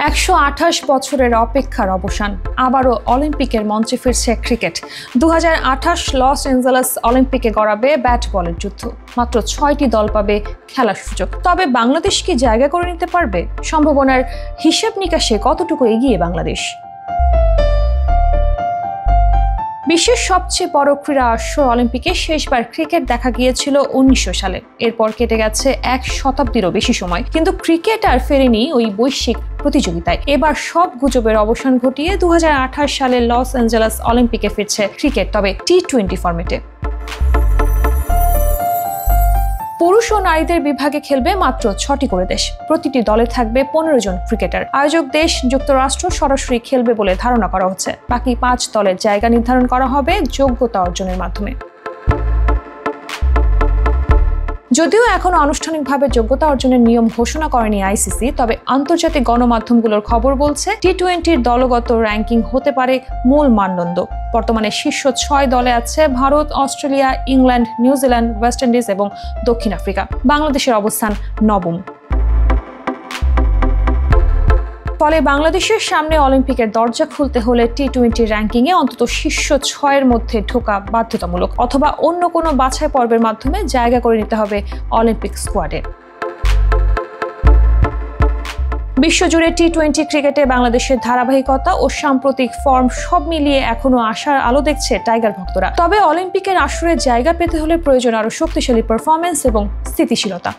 128 বছরের অপেক্ষার অবসান, আবারও অলিম্পিকের মঞ্চে ফিরছে ক্রিকেট। 2028 লস অ্যাঞ্জেলেস অলিম্পিকে গড়াবে ব্যাট বলের যুদ্ধ। মাত্র 6টি দল পাবে খেলার সুযোগ। তবে বাংলাদেশ কি জায়গা করে নিতে পারবে? সম্ভাবনার হিসেব নিকাশে কতটুকু এগিয়ে বাংলাদেশ? বিশ্বের সবচেয়ে বড় ক্রীড়া আসর অলিম্পিকে শেষবার ক্রিকেট দেখা গিয়েছিল 1900 সালে। এরপর কেটে গেছে 1 শতাব্দীরও বেশি সময়, কিন্তু ক্রিকেট আর ফেরেনি ওই বৈশ্বিক প্রতিযোগিতায়। এবার সব গুজবের অবসান ঘটিয়ে 2028 সালে লস অ্যাঞ্জেলেস অলিম্পিকে ফিরছে ক্রিকেট, তবে টি-20 ফরম্যাটে। পুরুষ ও নারীদের বিভাগে খেলবে মাত্র 6টি করে দেশ। প্রতিটি দলে থাকবে 15 জন ক্রিকেটার। আয়োজক দেশ যুক্তরাষ্ট্র সরাসরি খেলবে বলে ধারণা করা হচ্ছে। বাকি 5 দলের জায়গা নির্ধারণ করা হবে যোগ্যতা অর্জনের মাধ্যমে। যদিও এখনো আনুষ্ঠানিকভাবে যোগ্যতা অর্জনের নিয়ম ঘোষণা করেনি আইসিসি, তবে আন্তর্জাতিক গণমাধ্যমগুলোর খবর বলছে টি-20 দলগত র্যাঙ্কিং হতে পারে মূল মানদণ্ড। বর্তমানে শীর্ষ 6 দলে আছে Bharat, Australia, England, New Zealand, West Indies এবং দক্ষিণ আফ্রিকা। বাংলাদেশের অবস্থান 9ম। ফলে বাংলাদেশের সামনে অলিম্পিকের দরজা খুলতে হলে টি-20 র্যাঙ্কিংয়ে অন্তত শীর্ষ 6 মধ্যে ঢোকা বাধ্যতামূলক, অথবা অন্য কোনো বাছাই পর্বের মাধ্যমে জায়গা করে নিতে হবে অলিম্পিক স্কোয়াডে। বিশ্বজুড়ে টি-20 ক্রিকেটে বাংলাদেশের ধারাবাহিকতা ও সাম্প্রতিক ফর্ম সব মিলিয়ে এখনো আশার আলো দেখছে টাইগার ভক্তরা। তবে অলিম্পিকের আসরে জায়গা পেতে হলে প্রয়োজন আরও শক্তিশালী পারফরম্যান্স এবং স্থিতিশীলতা।